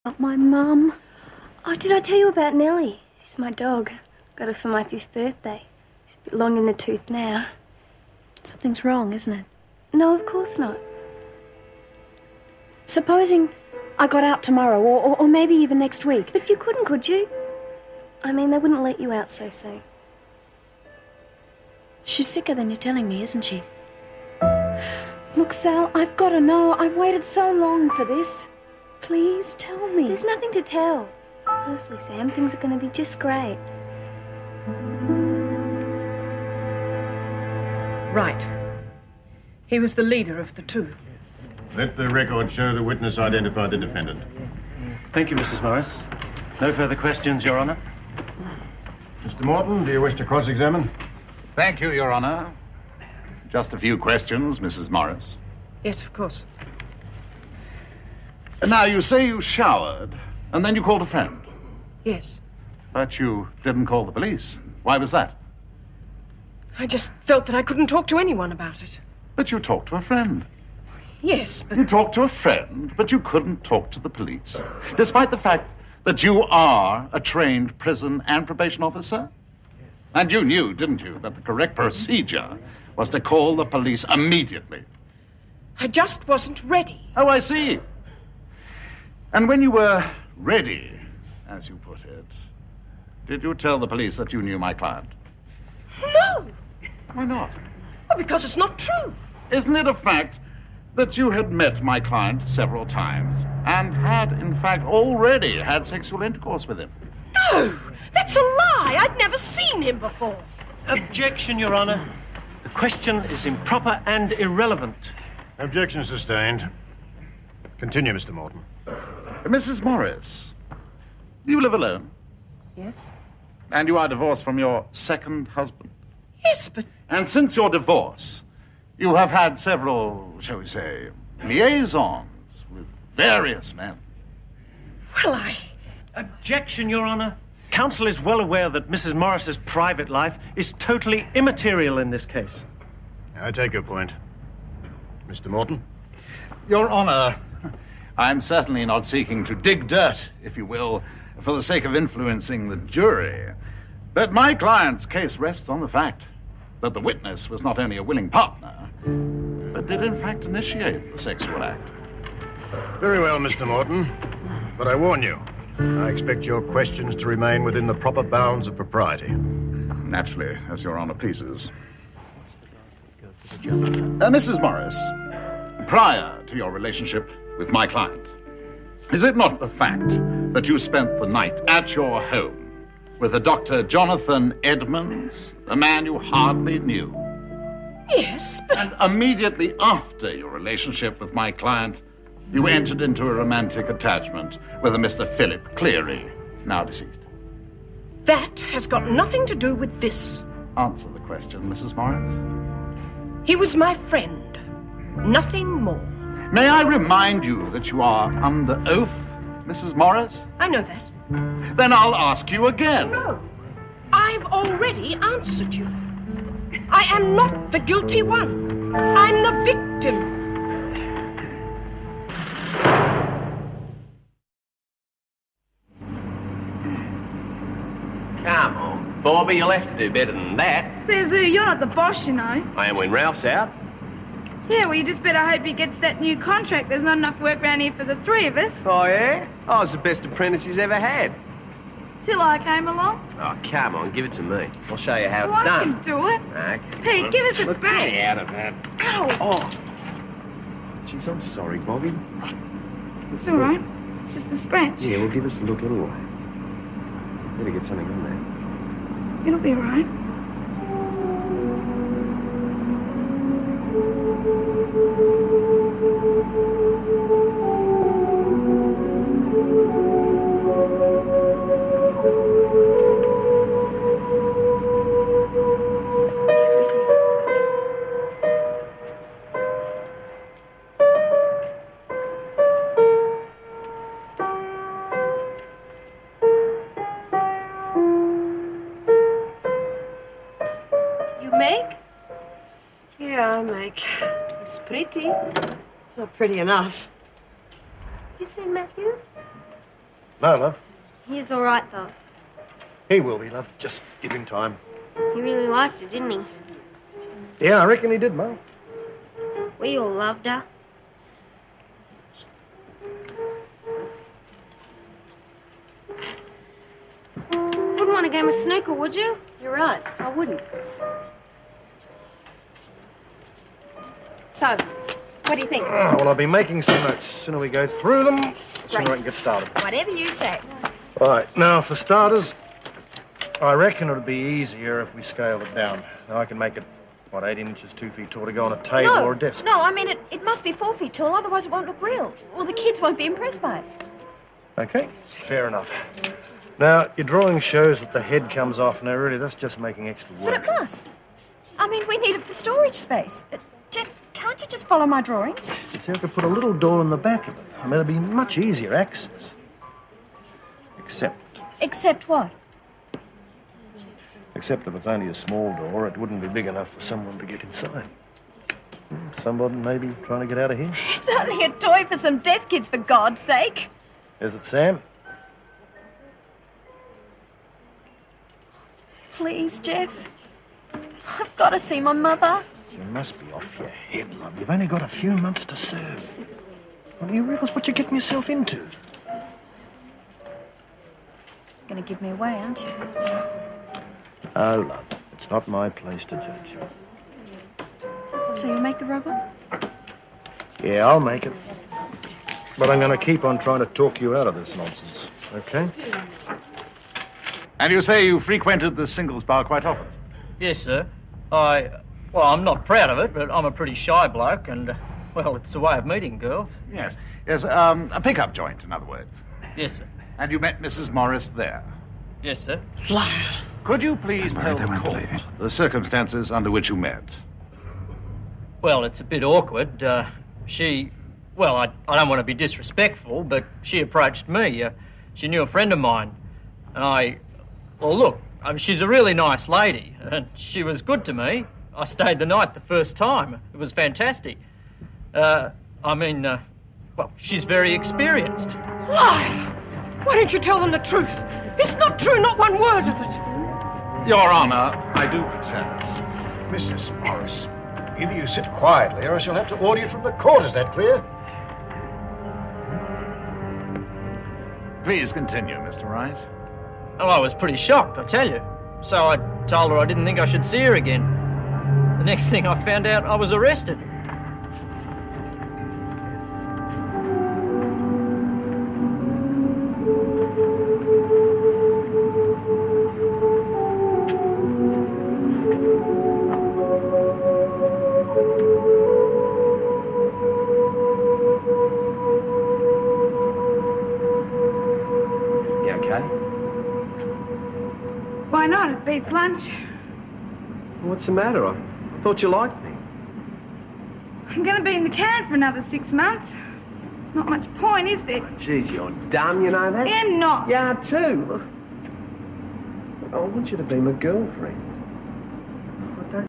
Not my mum. Oh, did I tell you about Nellie? She's my dog. Got her for my 5th birthday. She's a bit long in the tooth now. Something's wrong, isn't it? No, of course not. Supposing I got out tomorrow, or maybe even next week. But you couldn't, could you? I mean, they wouldn't let you out so soon. She's sicker than you're telling me, isn't she? Look, Sal, I've got to know. I've waited so long for this. Please tell me. There's nothing to tell. Honestly, Sam, things are going to be just great. Right. He was the leader of the two. Let the record show the witness identified the defendant. Thank you, Mrs. Morris. No further questions, Your Honor. Mr. Morton, do you wish to cross-examine? Thank you, Your Honor. Just a few questions, Mrs. Morris. Yes, of course. Now, you say you showered, and then you called a friend. Yes. But you didn't call the police. Why was that? I just felt that I couldn't talk to anyone about it. But you talked to a friend. Yes, but... You talked to a friend, but you couldn't talk to the police, despite the fact that you are a trained prison and probation officer. And you knew, didn't you, that the correct procedure was to call the police immediately. I just wasn't ready. Oh, I see. And when you were ready, as you put it, did you tell the police that you knew my client? No! Why not? Well, because it's not true. Isn't it a fact that you had met my client several times and had, in fact, already had sexual intercourse with him? No! That's a lie! I'd never seen him before. Objection, Your Honor. The question is improper and irrelevant. Objection sustained. Continue, Mr. Morton. Mrs. Morris, you live alone? Yes? And you are divorced from your second husband? Yes, but... And since your divorce, you have had several, shall we say, liaisons with various men. Well, Objection, Your Honor. Counsel is well aware that Mrs. Morris's private life is totally immaterial in this case. I take your point. Mr. Morton? Your Honor, I'm certainly not seeking to dig dirt, if you will, for the sake of influencing the jury. But my client's case rests on the fact that the witness was not only a willing partner, but did in fact initiate the sexual act. Very well, Mr. Morton. But I warn you, I expect your questions to remain within the proper bounds of propriety. Naturally, as Your Honor pleases. Mrs. Morris, prior to your relationship with my client, is it not a fact that you spent the night at your home with a Dr. Jonathan Edmonds, a man you hardly knew? Yes, but... And immediately after your relationship with my client, you entered into a romantic attachment with a Mr. Philip Cleary, now deceased. That has got nothing to do with this. Answer the question, Mrs. Morris. He was my friend. Nothing more. May I remind you that you are under oath, Mrs. Morris? I know that. Then I'll ask you again. No. I've already answered you. I am not the guilty one. I'm the victim. Come on, Bobby, you'll have to do better than that. Says who? You're not the boss, you know. I am when Ralph's out. Yeah, well, you just better hope he gets that new contract. There's not enough work around here for the three of us. Oh, yeah? I was the best apprentice he's ever had. Till I came along. Oh, come on, give it to me. I'll show you how Well, it's I done. can do it. Okay. Pete, give us a Look, back. get out of that. Ow! Oh. Jeez, I'm sorry, Bobby. It's all right. It's just a scratch. Yeah, well, give us a look anyway. Better get something on there. It'll be all right. It's pretty. It's not pretty enough. Did you see Matthew? No, love. He's all right, though. He will be, love. Just give him time. He really liked her, didn't he? Yeah, I reckon he did, Mum. We all loved her. Wouldn't want a game of snooker, would you? You're right, I wouldn't. So, what do you think? Oh, well, I've been making some notes. The sooner we go through them, the sooner I can get started. Whatever you say. Right, now, for starters, I reckon it would be easier if we scaled it down. Now, I can make it, what, 8 inches, 2 feet tall to go on a table or a desk? No, I mean, it must be 4 feet tall, otherwise it won't look real. Or the kids won't be impressed by it. Okay, fair enough. Now, your drawing shows that the head comes off. Now, really, that's just making extra work. But it must. I mean, we need it for storage space. Jeff, can't you just follow my drawings? You see, I could put a little door in the back of it. I mean, it'd be much easier access. Except... Except what? Except if it's only a small door, it wouldn't be big enough for someone to get inside. Someone maybe trying to get out of here? It's only a toy for some deaf kids, for God's sake. Is it, Sam? Please, Jeff. I've got to see my mother. You must be off your head, love. You've only got a few months to serve. Well, do you realise what you're getting yourself into? You're going to give me away, aren't you? Oh, love, it's not my place to judge you. So you'll make the robot? Yeah, I'll make it. But I'm going to keep on trying to talk you out of this nonsense, okay? And you say you frequented the singles bar quite often? Yes, sir. Well, I'm not proud of it, but I'm a pretty shy bloke, and, well, it's a way of meeting girls. Yes. Yes, a pickup joint, in other words. Yes, sir. And you met Mrs. Morris there? Yes, sir. Liar. Could you please tell the court the circumstances under which you met? Well, it's a bit awkward. Well, I don't want to be disrespectful, but she approached me. She knew a friend of mine, and well, look, she's a really nice lady, and she was good to me. I stayed the night the first time. It was fantastic. Well, she's very experienced. Liar! Why don't you tell them the truth? It's not true, not one word of it. Your Honor, I do protest. Mrs. Morris, either you sit quietly or I shall have to order you from the court. Is that clear? Please continue, Mr. Wright. Oh, I was pretty shocked, I tell you. So I told her I didn't think I should see her again. The next thing I found out, I was arrested. You okay? Why not? It beats lunch. What's the matter? I thought you liked me. I'm going to be in the can for another 6 months. There's not much point, is there? Jeez, you're dumb, you know that? I am not. Yeah, too. I want you to be my girlfriend.